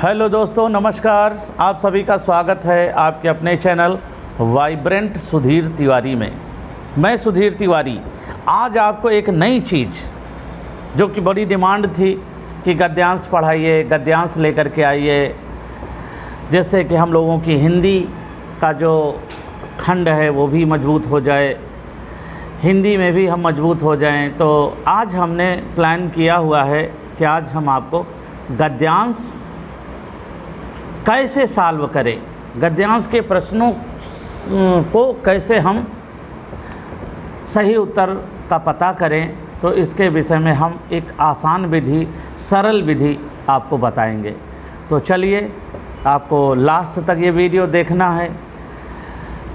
Hello दोस्तों, नमस्कार। आप सभी का स्वागत है आपके अपने चैनल वाइब्रेंट सुधीर तिवारी में। मैं सुधीर तिवारी आज आपको एक नई चीज़ जो कि बड़ी डिमांड थी कि गद्यांश पढ़ाइए, गद्यांश लेकर के आइए, जैसे कि हम लोगों की हिंदी का जो खंड है वो भी मजबूत हो जाए, हिंदी में भी हम मजबूत हो जाएं। तो आज हमने प्लान किया हुआ है कि आज हम आपको गद्यांश कैसे सॉल्व करें, गद्यांश के प्रश्नों को कैसे हम सही उत्तर का पता करें, तो इसके विषय में हम एक आसान विधि, सरल विधि आपको बताएंगे। तो चलिए, आपको लास्ट तक ये वीडियो देखना है।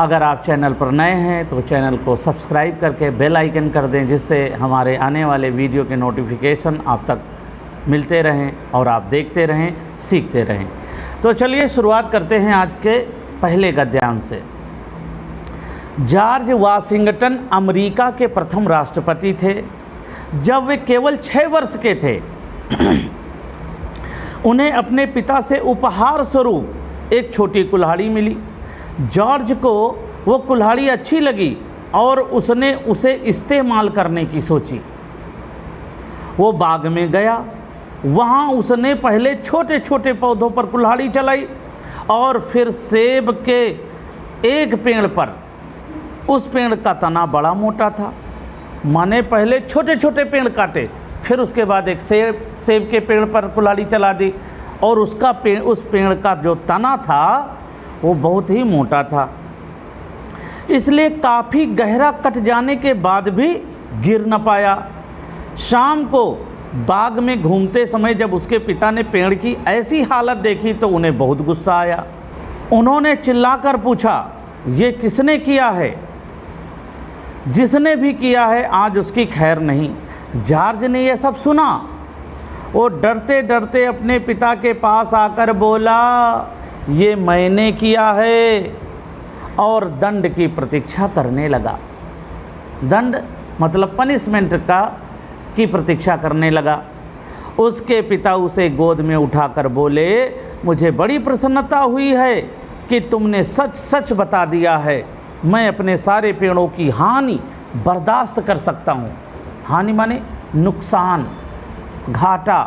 अगर आप चैनल पर नए हैं तो चैनल को सब्सक्राइब करके बेल आइकन कर दें, जिससे हमारे आने वाले वीडियो के नोटिफिकेशन आप तक मिलते रहें और आप देखते रहें, सीखते रहें। तो चलिए शुरुआत करते हैं आज के पहले गद्यांश से। जॉर्ज वाशिंगटन अमेरिका के प्रथम राष्ट्रपति थे। जब वे केवल 6 वर्ष के थे, उन्हें अपने पिता से उपहार स्वरूप एक छोटी कुल्हाड़ी मिली। जॉर्ज को वो कुल्हाड़ी अच्छी लगी और उसने उसे इस्तेमाल करने की सोची। वो बाग में गया। वहाँ उसने पहले छोटे छोटे पौधों पर कुल्हाड़ी चलाई और फिर सेब के एक पेड़ पर, उस पेड़ का तना बड़ा मोटा था। माने पहले छोटे छोटे पेड़ काटे, फिर उसके बाद एक सेब के पेड़ पर कुल्हाड़ी चला दी और उस पेड़ का जो तना था वो बहुत ही मोटा था, इसलिए काफ़ी गहरा कट जाने के बाद भी गिर न पाया। शाम को बाग में घूमते समय जब उसके पिता ने पेड़ की ऐसी हालत देखी तो उन्हें बहुत गुस्सा आया। उन्होंने चिल्लाकर पूछा, ये किसने किया है? जिसने भी किया है आज उसकी खैर नहीं। जॉर्ज ने यह सब सुना। वो डरते डरते अपने पिता के पास आकर बोला, ये मैंने किया है, और दंड की प्रतीक्षा करने लगा। दंड मतलब पनिशमेंट की प्रतीक्षा करने लगा। उसके पिता उसे गोद में उठाकर बोले, मुझे बड़ी प्रसन्नता हुई है कि तुमने सच सच बता दिया है। मैं अपने सारे पेड़ों की हानि बर्दाश्त कर सकता हूँ। हानि माने नुकसान, घाटा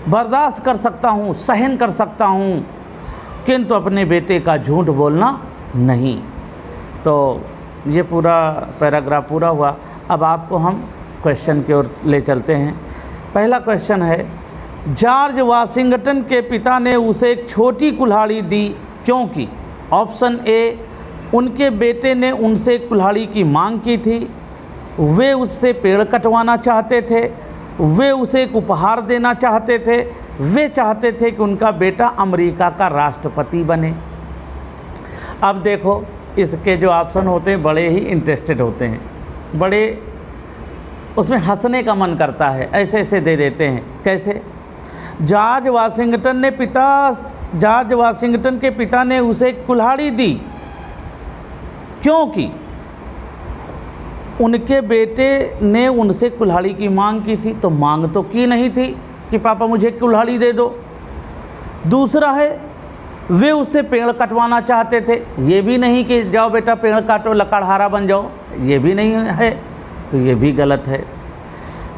बर्दाश्त कर सकता हूँ, सहन कर सकता हूँ, किंतु अपने बेटे का झूठ बोलना नहीं। तो ये पूरा पैराग्राफ पूरा हुआ। अब आपको हम क्वेश्चन की ओर ले चलते हैं। पहला क्वेश्चन है, जॉर्ज वाशिंगटन के पिता ने उसे एक छोटी कुल्हाड़ी दी क्योंकि? ऑप्शन ए, उनके बेटे ने उनसे कुल्हाड़ी की मांग की थी। वे उससे पेड़ कटवाना चाहते थे। वे उसे एक उपहार देना चाहते थे। वे चाहते थे कि उनका बेटा अमेरिका का राष्ट्रपति बने। अब देखो, इसके जो ऑप्शन होते हैं बड़े ही इंटरेस्टेड होते हैं, बड़े उसमें हंसने का मन करता है, ऐसे ऐसे दे देते हैं। कैसे? जॉर्ज वाशिंगटन के पिता ने उसे कुल्हाड़ी दी क्योंकि उनके बेटे ने उनसे कुल्हाड़ी की मांग की थी। तो मांग तो की नहीं थी कि पापा मुझे कुल्हाड़ी दे दो। दूसरा है, वे उससे पेड़ कटवाना चाहते थे। ये भी नहीं कि जाओ बेटा पेड़ काटो, लकड़हारा बन जाओ, ये भी नहीं है, तो ये भी गलत है।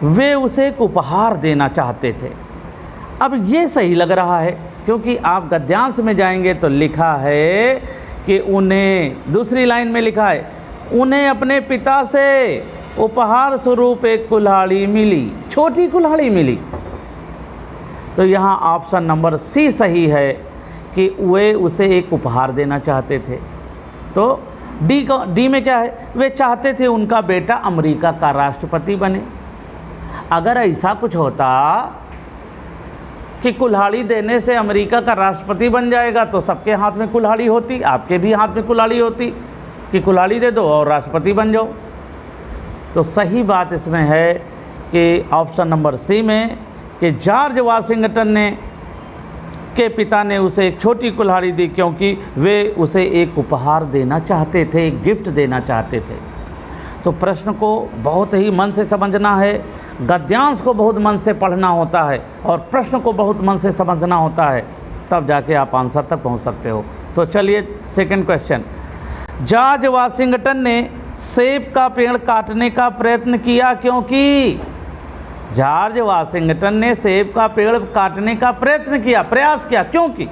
वे उसे एक उपहार देना चाहते थे। अब ये सही लग रहा है क्योंकि आप गद्यांश में जाएंगे तो लिखा है कि उन्हें, दूसरी लाइन में लिखा है, उन्हें अपने पिता से उपहार स्वरूप एक कुल्हाड़ी मिली, छोटी कुल्हाड़ी मिली। तो यहाँ ऑप्शन नंबर सी सही है कि वे उसे एक उपहार देना चाहते थे। तो डी में क्या है? वे चाहते थे उनका बेटा अमेरिका का राष्ट्रपति बने। अगर ऐसा कुछ होता कि कुल्हाड़ी देने से अमेरिका का राष्ट्रपति बन जाएगा तो सबके हाथ में कुल्हाड़ी होती, आपके भी हाथ में कुल्हाड़ी होती कि कुल्हाड़ी दे दो और राष्ट्रपति बन जाओ। तो सही बात इसमें है कि ऑप्शन नंबर सी में कि जॉर्ज वाशिंगटन के पिता ने उसे एक छोटी कुल्हाड़ी दी क्योंकि वे उसे एक उपहार देना चाहते थे, एक गिफ्ट देना चाहते थे। तो प्रश्न को बहुत ही मन से समझना है, गद्यांश को बहुत मन से पढ़ना होता है और प्रश्न को बहुत मन से समझना होता है, तब जाके आप आंसर तक पहुंच सकते हो। तो चलिए सेकंड क्वेश्चन। जॉर्ज वाशिंगटन ने सेब का पेड़ काटने का प्रयत्न किया क्योंकि जॉर्ज वाशिंगटन ने सेब का पेड़ काटने का प्रयत्न किया, प्रयास किया, क्योंकि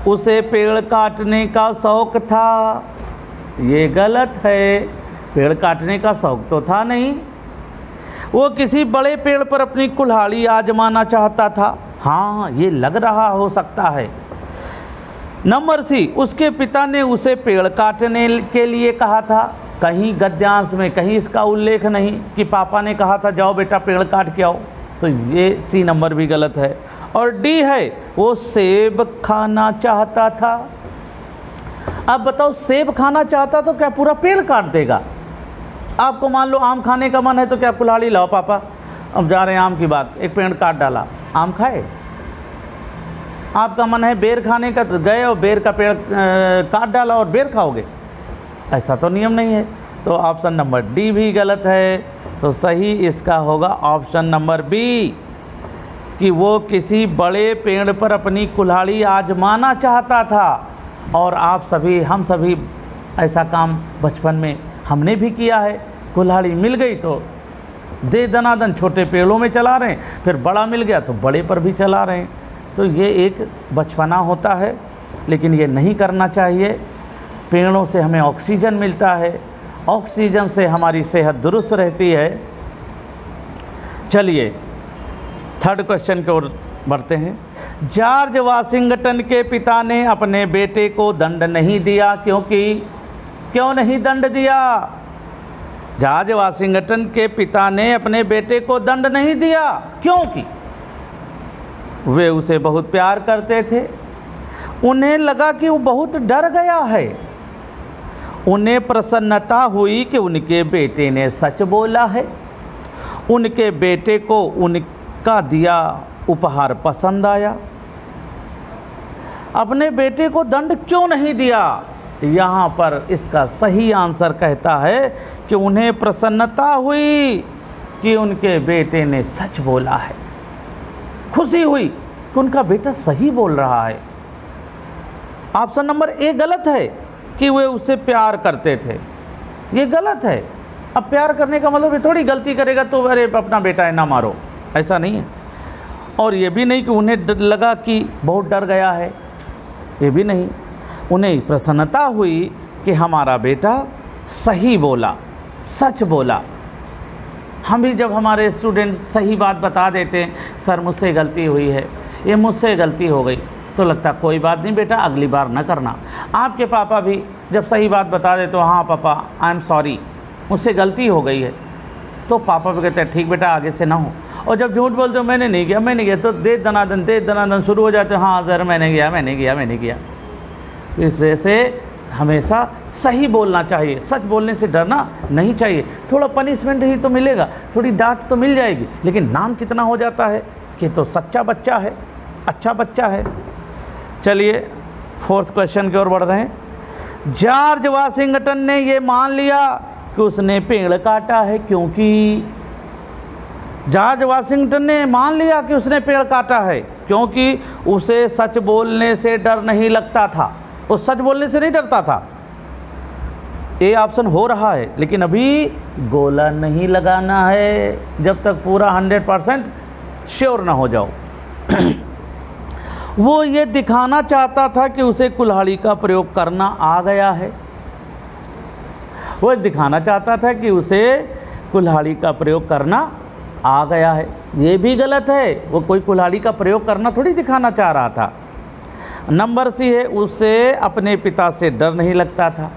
उसे पेड़ काटने का शौक था। ये गलत है, पेड़ काटने का शौक तो था नहीं। वो किसी बड़े पेड़ पर अपनी कुल्हाड़ी आजमाना चाहता था। हाँ, ये लग रहा हो सकता है। नंबर सी, उसके पिता ने उसे पेड़ काटने के लिए कहा था। कहीं गद्यांश में कहीं इसका उल्लेख नहीं कि पापा ने कहा था जाओ बेटा पेड़ काट के आओ, तो ये सी नंबर भी गलत है। और डी है, वो सेब खाना चाहता था। अब बताओ, सेब खाना चाहता तो क्या पूरा पेड़ काट देगा? आपको मान लो आम खाने का मन है तो क्या कुल्हाड़ी लाओ पापा, अब जा रहे हैं आम की बात, एक पेड़ काट डाला, आम खाए? आपका मन है बेर खाने का तो गए और बेर का पेड़ काट डाला और बेर खाओगे? ऐसा तो नियम नहीं है। तो ऑप्शन नंबर डी भी गलत है। तो सही इसका होगा ऑप्शन नंबर बी कि वो किसी बड़े पेड़ पर अपनी कुल्हाड़ी आजमाना चाहता था। और आप सभी, हम सभी ऐसा काम बचपन में हमने भी किया है। कुल्हाड़ी मिल गई तो दे दनादन छोटे पेड़ों में चला रहे हैं, फिर बड़ा मिल गया तो बड़े पर भी चला रहे हैं। तो ये एक बचपना होता है, लेकिन ये नहीं करना चाहिए। पेड़ों से हमें ऑक्सीजन मिलता है, ऑक्सीजन से हमारी सेहत दुरुस्त रहती है। चलिए थर्ड क्वेश्चन की ओर बढ़ते हैं। जॉर्ज वाशिंगटन के पिता ने अपने बेटे को दंड नहीं दिया क्योंकि, क्यों नहीं दंड दिया? जॉर्ज वाशिंगटन के पिता ने अपने बेटे को दंड नहीं दिया क्योंकि वे उसे बहुत प्यार करते थे। उन्हें लगा कि वो बहुत डर गया है। उन्हें प्रसन्नता हुई कि उनके बेटे ने सच बोला है। उनके बेटे को उनका दिया उपहार पसंद आया। अपने बेटे को दंड क्यों नहीं दिया? यहाँ पर इसका सही आंसर कहता है कि उन्हें प्रसन्नता हुई कि उनके बेटे ने सच बोला है। खुशी हुई कि उनका बेटा सही बोल रहा है। ऑप्शन नंबर ए गलत है कि वे उससे प्यार करते थे, ये गलत है। अब प्यार करने का मतलब ये थोड़ी गलती करेगा तो अरे अपना बेटा है ना मारो, ऐसा नहीं है। और ये भी नहीं कि उन्हें लगा कि बहुत डर गया है, ये भी नहीं। उन्हें प्रसन्नता हुई कि हमारा बेटा सही बोला, सच बोला। हम भी जब हमारे स्टूडेंट सही बात बता देते हैं, सर मुझसे गलती हुई है, ये मुझसे गलती हो गई, तो लगता कोई बात नहीं बेटा अगली बार न करना। आपके पापा भी जब सही बात बता देते तो हाँ पापा आई एम सॉरी, मुझसे गलती हो गई है, तो पापा भी कहते हैं ठीक बेटा आगे से ना हो। और जब झूठ बोलते हो मैंने नहीं किया, तो दे दनादन शुरू हो जाते हो, हाँ सर मैंने किया। तो इस वजह से हमेशा सही बोलना चाहिए, सच बोलने से डरना नहीं चाहिए। थोड़ा पनिशमेंट ही तो मिलेगा, थोड़ी डांट तो मिल जाएगी, लेकिन नाम कितना हो जाता है कि तो सच्चा बच्चा है, अच्छा बच्चा है। चलिए फोर्थ क्वेश्चन की ओर बढ़ रहे हैं। जॉर्ज वाशिंगटन ने ये मान लिया कि उसने पेड़ काटा है क्योंकि, जॉर्ज वाशिंगटन ने मान लिया कि उसने पेड़ काटा है क्योंकि उसे सच बोलने से डर नहीं लगता था। वो सच बोलने से नहीं डरता था। ए ऑप्शन हो रहा है, लेकिन अभी गोला नहीं लगाना है जब तक पूरा 100% श्योर ना हो जाओ। वो ये दिखाना चाहता था कि उसे कुल्हाड़ी का प्रयोग करना आ गया है। वो दिखाना चाहता था कि उसे कुल्हाड़ी का प्रयोग करना आ गया है, ये भी गलत है। वो कोई कुल्हाड़ी का प्रयोग करना थोड़ी दिखाना चाह रहा था। नंबर सी है, उसे अपने पिता से डर नहीं लगता था,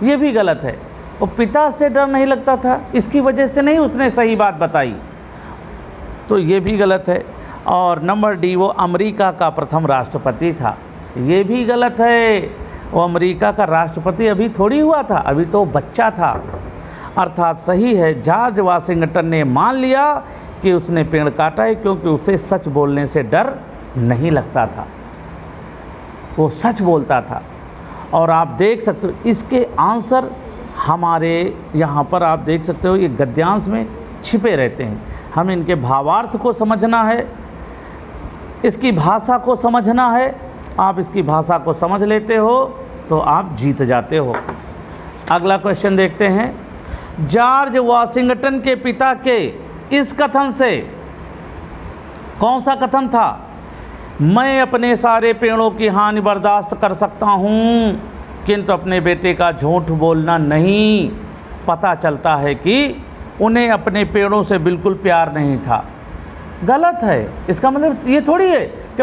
ये भी गलत है। वो पिता से डर नहीं लगता था, इसकी वजह से नहीं उसने सही बात बताई, तो ये भी गलत है। और नंबर डी, वो अमेरिका का प्रथम राष्ट्रपति था, ये भी गलत है। वो अमेरिका का राष्ट्रपति अभी थोड़ी हुआ था, अभी तो बच्चा था। अर्थात सही है, जॉर्ज वाशिंगटन ने मान लिया कि उसने पेड़ काटा है क्योंकि उसे सच बोलने से डर नहीं लगता था, वो सच बोलता था। और आप देख सकते हो इसके आंसर हमारे यहाँ पर आप देख सकते हो ये गद्यांश में छिपे रहते हैं। हमें इनके भावार्थ को समझना है, इसकी भाषा को समझना है। आप इसकी भाषा को समझ लेते हो तो आप जीत जाते हो। अगला क्वेश्चन देखते हैं। जॉर्ज वाशिंगटन के पिता के इस कथन से, कौन सा कथन था? मैं अपने सारे पेड़ों की हानि बर्दाश्त कर सकता हूँ किंतु अपने बेटे का झूठ बोलना नहीं। पता चलता है कि उन्हें अपने पेड़ों से बिल्कुल प्यार नहीं था। गलत है। इसका मतलब ये थोड़ी है कि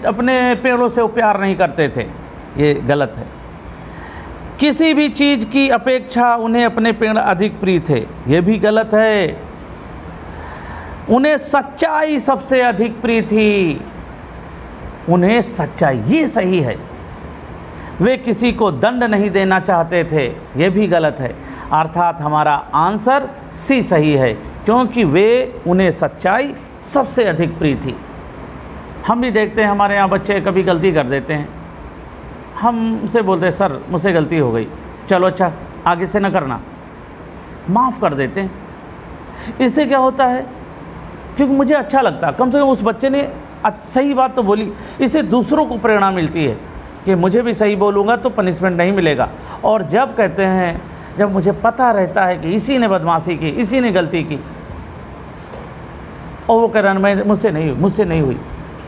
अपने पेड़ों से वो प्यार नहीं करते थे, ये गलत है। किसी भी चीज़ की अपेक्षा उन्हें अपने पेड़ अधिक प्रिय थे, ये भी गलत है। उन्हें सच्चाई सबसे अधिक प्रिय थी, उन्हें सच्चाई, ये सही है। वे किसी को दंड नहीं देना चाहते थे, ये भी गलत है। अर्थात हमारा आंसर सी सही है, क्योंकि उन्हें सच्चाई सबसे अधिक प्रिय थी। हम भी देखते हैं हमारे यहाँ बच्चे कभी गलती कर देते हैं, हमसे बोलते हैं सर मुझसे गलती हो गई, चलो अच्छा आगे से न करना, माफ़ कर देते हैं। इससे क्या होता है, क्योंकि मुझे अच्छा लगता, कम से कम उस बच्चे ने सही बात तो बोली, इससे दूसरों को प्रेरणा मिलती है कि मुझे भी सही बोलूँगा तो पनिशमेंट नहीं मिलेगा। और जब कहते हैं, जब मुझे पता रहता है कि इसी ने बदमाशी की, इसी ने गलती की, और वो कह रहा है मुझसे नहीं हुई,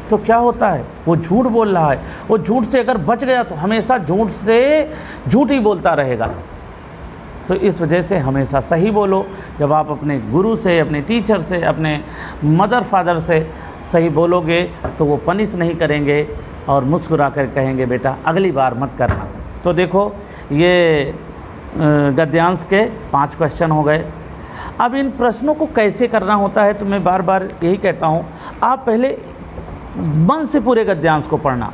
तो क्या होता है, वो झूठ बोल रहा है। वो झूठ से अगर बच गया तो हमेशा झूठ से झूठ ही बोलता रहेगा। तो इस वजह से हमेशा सही बोलो। जब आप अपने गुरु से, अपने टीचर से, अपने मदर फादर से सही बोलोगे तो वो पनिश नहीं करेंगे और मुस्कुरा कर कहेंगे बेटा अगली बार मत करना। तो देखो ये गद्यांश के 5 क्वेश्चन हो गए। अब इन प्रश्नों को कैसे करना होता है तो मैं बार बार यही कहता हूँ, आप पहले मन से पूरे गद्यांश को पढ़ना,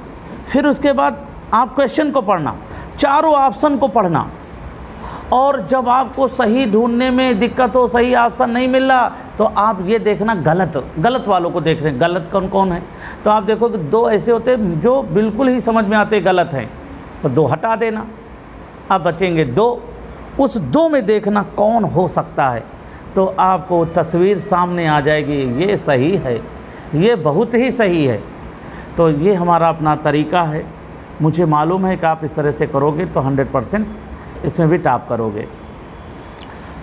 फिर उसके बाद आप क्वेश्चन को पढ़ना, चारों ऑप्शन को पढ़ना, और जब आपको सही ढूंढने में दिक्कत हो, सही ऑप्शन नहीं मिल रहा, तो आप ये देखना गलत वालों को देख रहे हैं। गलत कौन कौन है, तो आप देखो कि 2 ऐसे होते हैं जो बिल्कुल ही समझ में आते गलत हैं, तो 2 हटा देना, अब बचेंगे 2। उस 2 में देखना कौन हो सकता है, तो आपको तस्वीर सामने आ जाएगी, ये सही है, ये बहुत ही सही है। तो ये हमारा अपना तरीका है। मुझे मालूम है कि आप इस तरह से करोगे तो 100% इसमें भी टॉप करोगे।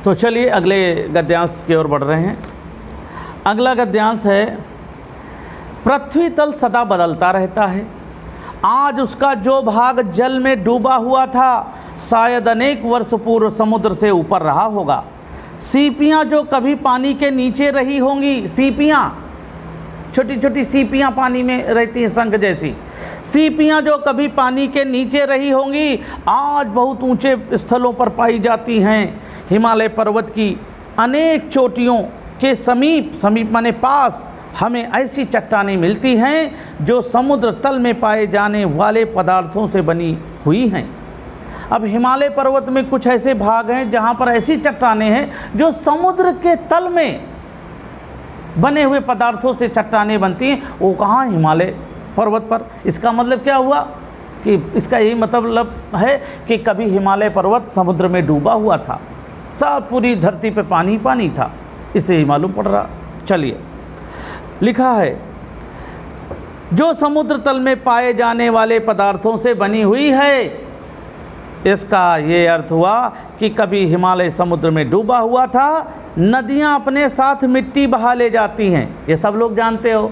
तो चलिए अगले गद्यांश की ओर बढ़ रहे हैं। अगला गद्यांश है, पृथ्वी तल सदा बदलता रहता है, आज उसका जो भाग जल में डूबा हुआ था शायद अनेक वर्ष पूर्व समुद्र से ऊपर रहा होगा। सीपियाँ जो कभी पानी के नीचे रही होंगी, सीपियाँ, छोटी छोटी सीपियाँ पानी में रहती हैं, शंख जैसी सीपियाँ जो कभी पानी के नीचे रही होंगी, आज बहुत ऊंचे स्थलों पर पाई जाती हैं। हिमालय पर्वत की अनेक चोटियों के समीप माने पास हमें ऐसी चट्टानें मिलती हैं जो समुद्र तल में पाए जाने वाले पदार्थों से बनी हुई हैं। अब हिमालय पर्वत में कुछ ऐसे भाग हैं जहाँ पर ऐसी चट्टानें हैं जो समुद्र के तल में बने हुए पदार्थों से चट्टानें बनती हैं। वो कहाँ, हिमालय पर्वत पर। इसका मतलब क्या हुआ कि इसका यही मतलब है कि कभी हिमालय पर्वत समुद्र में डूबा हुआ था, सब पूरी धरती पे पानी पानी था, इसे ही मालूम पड़ रहा। चलिए, लिखा है जो समुद्र तल में पाए जाने वाले पदार्थों से बनी हुई है। इसका ये अर्थ हुआ कि कभी हिमालय समुद्र में डूबा हुआ था। नदियाँ अपने साथ मिट्टी बहा ले जाती हैं, ये सब लोग जानते हो,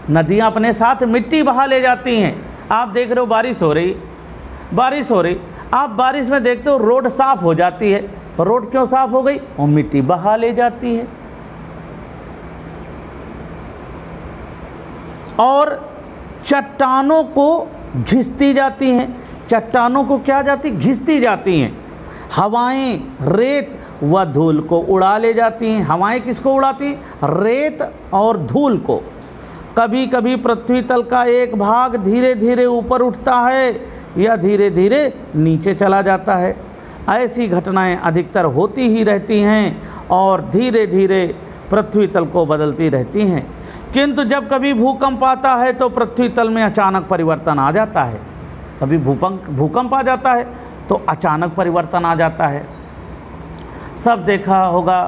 नदियाँ अपने साथ मिट्टी बहा ले जाती हैं। आप देख रहे हो बारिश हो रही, आप बारिश में देखते हो रोड साफ़ हो जाती है। रोड क्यों साफ़ हो गई? वो मिट्टी बहा ले जाती है। और चट्टानों को घिसती जाती हैं, चट्टानों को क्या जाती, घिसती जाती हैं। हवाएं रेत व धूल को उड़ा ले जाती हैं। हवाएं किसको उड़ाती हैं? रेत और धूल को। कभी कभी पृथ्वी तल का एक भाग धीरे धीरे ऊपर उठता है या धीरे धीरे नीचे चला जाता है। ऐसी घटनाएं अधिकतर होती ही रहती हैं और धीरे धीरे पृथ्वी तल को बदलती रहती हैं। किंतु जब कभी भूकंप आता है तो पृथ्वी तल में अचानक परिवर्तन आ जाता है। कभी भूकंप आ जाता है तो अचानक परिवर्तन आ जाता है। सब देखा होगा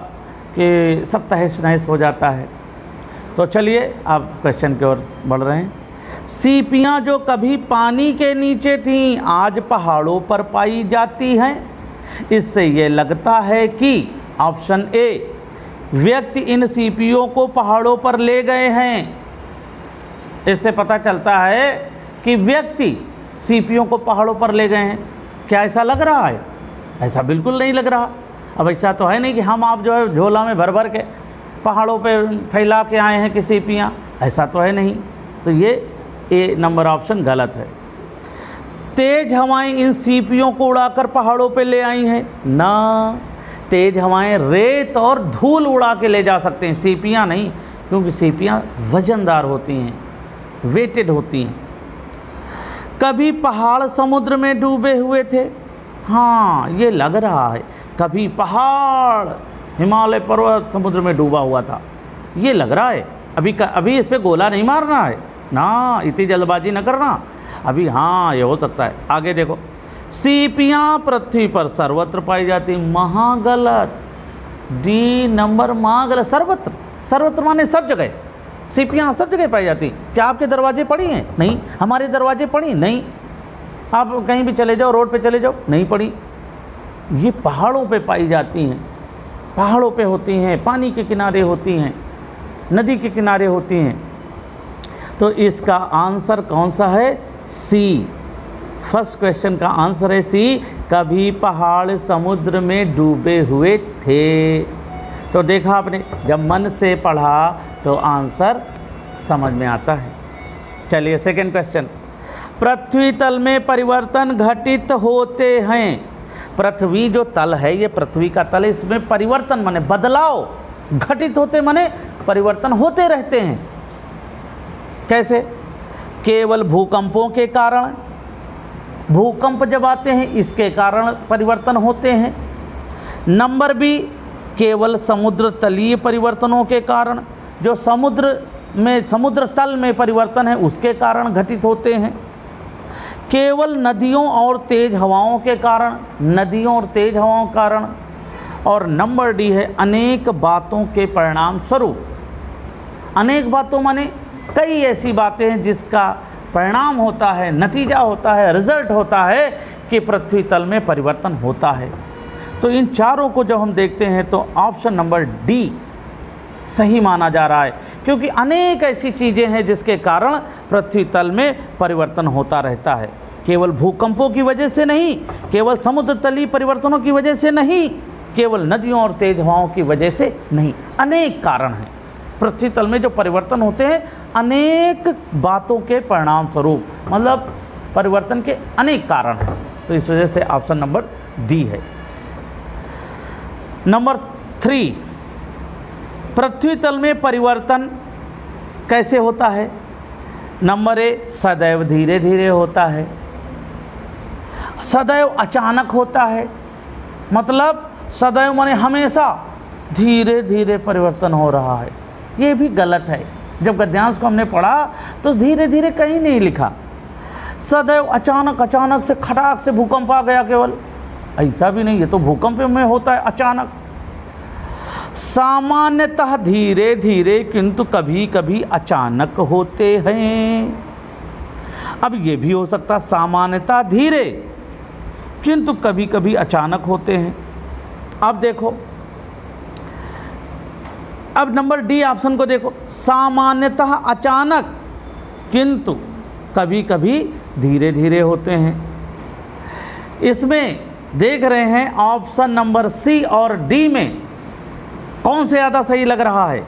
कि सब तहस नहस हो जाता है। तो चलिए आप क्वेश्चन की ओर बढ़ रहे हैं। सीपियाँ जो कभी पानी के नीचे थीं आज पहाड़ों पर पाई जाती हैं। इससे ये लगता है कि ऑप्शन ए, व्यक्ति इन सीपियों को पहाड़ों पर ले गए हैं। इससे पता चलता है कि व्यक्ति सीपियों को पहाड़ों पर ले गए हैं। क्या ऐसा लग रहा है? ऐसा बिल्कुल नहीं लग रहा। अब ऐसा तो है नहीं कि हम आप जो है झोला में भर भर के पहाड़ों पे फैला के आए हैं कि सीपियाँ, ऐसा तो है नहीं। तो ये ए नंबर ऑप्शन गलत है। तेज हवाएं इन सीपियों को उड़ाकर पहाड़ों पे ले आई हैं ना। तेज हवाएं रेत और धूल उड़ा के ले जा सकते हैं, सीपियाँ नहीं, क्योंकि सीपियाँ वजनदार होती हैं, वेटेड होती हैं। कभी पहाड़ समुद्र में डूबे हुए थे। हाँ, ये लग रहा है कभी पहाड़, हिमालय पर्वत समुद्र में डूबा हुआ था, ये लग रहा है। अभी इस पे गोला नहीं मारना है ना, इतनी जल्दबाजी न करना अभी। हाँ, ये हो सकता है। आगे देखो, सीपियाँ पृथ्वी पर सर्वत्र पाई जाती। महागलत, डी नंबर महागलत। सर्वत्र, सर्वत्र माने सब जगह। सीपियाँ सब जगह पाई जाती। क्या आपके दरवाजे पड़ी हैं? नहीं। हमारे दरवाजे पड़ी? नहीं। आप कहीं भी चले जाओ, रोड पे चले जाओ, नहीं पड़ी। ये पहाड़ों पे पाई जाती हैं, पहाड़ों पे होती हैं, पानी के किनारे होती हैं, नदी के किनारे होती हैं। तो इसका आंसर कौन सा है? सी। फर्स्ट क्वेश्चन का आंसर है सी, कभी पहाड़ समुद्र में डूबे हुए थे। तो देखा आपने, जब मन से पढ़ा तो आंसर समझ में आता है। चलिए सेकंड क्वेश्चन, पृथ्वी तल में परिवर्तन घटित होते हैं। पृथ्वी जो तल है, ये पृथ्वी का तल है, इसमें परिवर्तन माने बदलाव, घटित होते माने परिवर्तन होते रहते हैं। कैसे? केवल भूकंपों के कारण, भूकंप जब आते हैं इसके कारण परिवर्तन होते हैं। नंबर बी, केवल समुद्र तलीय परिवर्तनों के कारण, जो समुद्र तल में परिवर्तन है उसके कारण घटित होते हैं। केवल नदियों और तेज हवाओं के कारण, नदियों और तेज हवाओं के कारण। और नंबर डी है, अनेक बातों के परिणाम स्वरूप। अनेक बातों माने कई ऐसी बातें हैं जिसका परिणाम होता है, नतीजा होता है, रिजल्ट होता है कि पृथ्वी तल में परिवर्तन होता है। तो इन चारों को जब हम देखते हैं तो ऑप्शन नंबर डी सही माना जा रहा है, क्योंकि अनेक ऐसी चीज़ें हैं जिसके कारण पृथ्वी तल में परिवर्तन होता रहता है। केवल भूकंपों की वजह से नहीं, केवल समुद्र तलीय परिवर्तनों की वजह से नहीं, केवल नदियों और तेज हवाओं की वजह से नहीं, अनेक कारण हैं। पृथ्वी तल में जो परिवर्तन होते हैं अनेक बातों के परिणाम स्वरूप, मतलब परिवर्तन के अनेक कारण हैं। तो इस वजह से ऑप्शन नंबर डी है। नंबर 3, पृथ्वी तल में परिवर्तन कैसे होता है? नंबर ए, सदैव धीरे धीरे होता है, सदैव अचानक होता है। मतलब सदैव माने हमेशा धीरे धीरे परिवर्तन हो रहा है, ये भी गलत है। जब गद्यांश को हमने पढ़ा तो धीरे धीरे कहीं नहीं लिखा। सदैव अचानक से खटाक से भूकंप आ गया केवल, ऐसा भी नहीं, ये तो भूकंप में होता है अचानक। सामान्यतः धीरे धीरे किंतु कभी कभी अचानक होते हैं। अब ये भी हो सकता सामान्यतः धीरे किंतु कभी कभी अचानक होते हैं। अब देखो, अब नंबर डी ऑप्शन को देखो, सामान्यतः अचानक किंतु कभी कभी धीरे धीरे होते हैं। इसमें देख रहे हैं ऑप्शन नंबर सी और डी में कौन से ज़्यादा सही लग रहा है?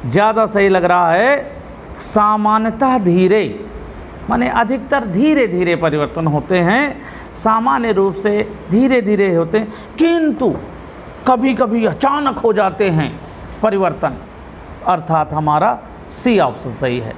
ज़्यादा सही लग रहा है सामान्यतः धीरे, माने अधिकतर धीरे धीरे परिवर्तन होते हैं, सामान्य रूप से धीरे धीरे होते हैं, किंतु कभी कभी अचानक हो जाते हैं परिवर्तन, अर्थात हमारा सी ऑप्शन सही है।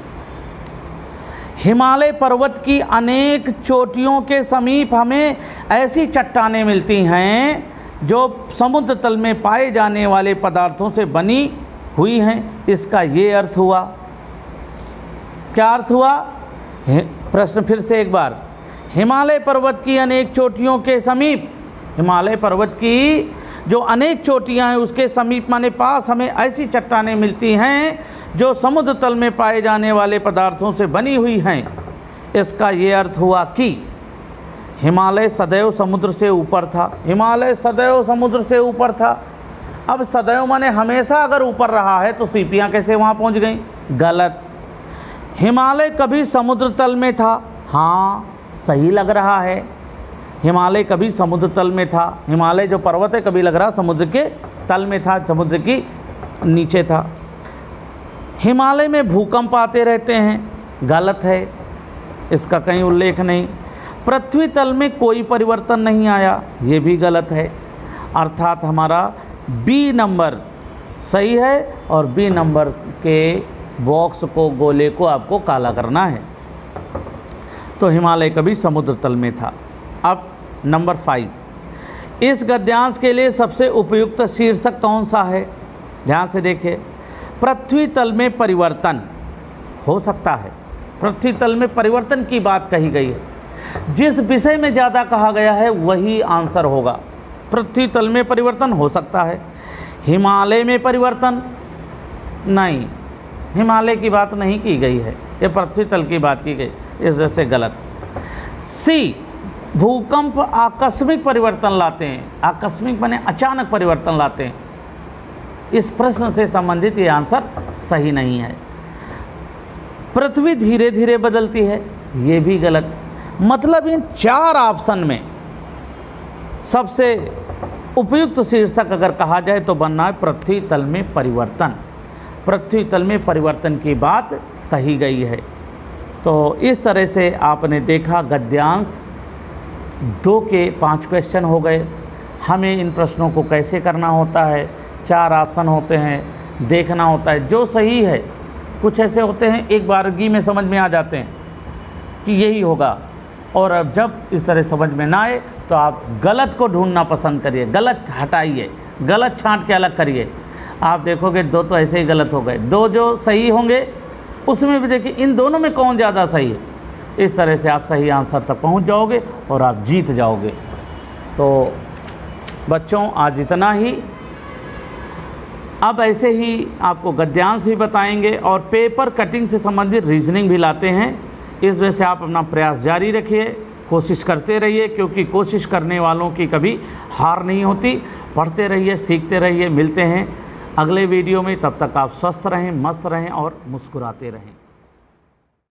हिमालय पर्वत की अनेक चोटियों के समीप हमें ऐसी चट्टानें मिलती हैं जो समुद्र तल में पाए जाने वाले पदार्थों से बनी हुई हैं। इसका ये अर्थ हुआ, क्या अर्थ हुआ? प्रश्न फिर से एक बार, हिमालय पर्वत की अनेक चोटियों के समीप, हिमालय पर्वत की जो अनेक चोटियां हैं उसके समीप माने पास हमें ऐसी चट्टानें मिलती हैं जो समुद्र तल में पाए जाने वाले पदार्थों से बनी हुई हैं। इसका ये अर्थ हुआ कि हिमालय सदैव समुद्र से ऊपर था। हिमालय सदैव समुद्र से ऊपर था। अब सदैव माने हमेशा अगर ऊपर रहा है तो सीपियाँ कैसे वहाँ पहुँच गई? गलत। हिमालय कभी समुद्र तल में था, हाँ सही लग रहा है। हिमालय कभी समुद्र तल में था। हिमालय जो पर्वत है कभी लग रहा समुद्र के तल में था, समुद्र की नीचे था। हिमालय में भूकंप आते रहते हैं, गलत है, इसका कहीं उल्लेख नहीं। पृथ्वी तल में कोई परिवर्तन नहीं आया, ये भी गलत है। अर्थात हमारा बी नंबर सही है और बी नंबर के बॉक्स को, गोले को आपको काला करना है। तो हिमालय कभी समुद्र तल में था। अब नंबर 5, इस गद्यांश के लिए सबसे उपयुक्त शीर्षक कौन सा है? ध्यान से देखिए। पृथ्वी तल में परिवर्तन हो सकता है। पृथ्वी तल में परिवर्तन की बात कही गई है। जिस विषय में ज़्यादा कहा गया है वही आंसर होगा। पृथ्वी तल में परिवर्तन हो सकता है। हिमालय में परिवर्तन नहीं, हिमालय की बात नहीं की गई है, ये पृथ्वी तल की बात की गई, इस वजह से गलत। सी, भूकंप आकस्मिक परिवर्तन लाते हैं। आकस्मिक माने अचानक परिवर्तन लाते हैं। इस प्रश्न से संबंधित ये आंसर सही नहीं है। पृथ्वी धीरे धीरे बदलती है, ये भी गलत। मतलब इन 4 ऑप्शन में सबसे उपयुक्त शीर्षक अगर कहा जाए तो बनना है पृथ्वी तल में परिवर्तन। पृथ्वी तल में परिवर्तन की बात कही गई है। तो इस तरह से आपने देखा गद्यांश 2 के 5 क्वेश्चन हो गए। हमें इन प्रश्नों को कैसे करना होता है, 4 ऑप्शन होते हैं, देखना होता है जो सही है। कुछ ऐसे होते हैं एक बारगी में समझ में आ जाते हैं कि यही होगा, और अब जब इस तरह समझ में ना आए तो आप गलत को ढूंढना पसंद करिए, गलत हटाइए, गलत छांट के अलग करिए। आप देखोगे 2 तो ऐसे ही गलत हो गए, 2 जो सही होंगे उसमें भी देखिए इन दोनों में कौन ज़्यादा सही है। इस तरह से आप सही आंसर तक पहुंच जाओगे और आप जीत जाओगे। तो बच्चों आज इतना ही। अब ऐसे ही आपको गद्यांश भी बताएंगे और पेपर कटिंग से संबंधित रीजनिंग भी लाते हैं। इस वजह से आप अपना प्रयास जारी रखिए, कोशिश करते रहिए, क्योंकि कोशिश करने वालों की कभी हार नहीं होती। पढ़ते रहिए, सीखते रहिए। मिलते हैं अगले वीडियो में, तब तक आप स्वस्थ रहें, मस्त रहें और मुस्कुराते रहें।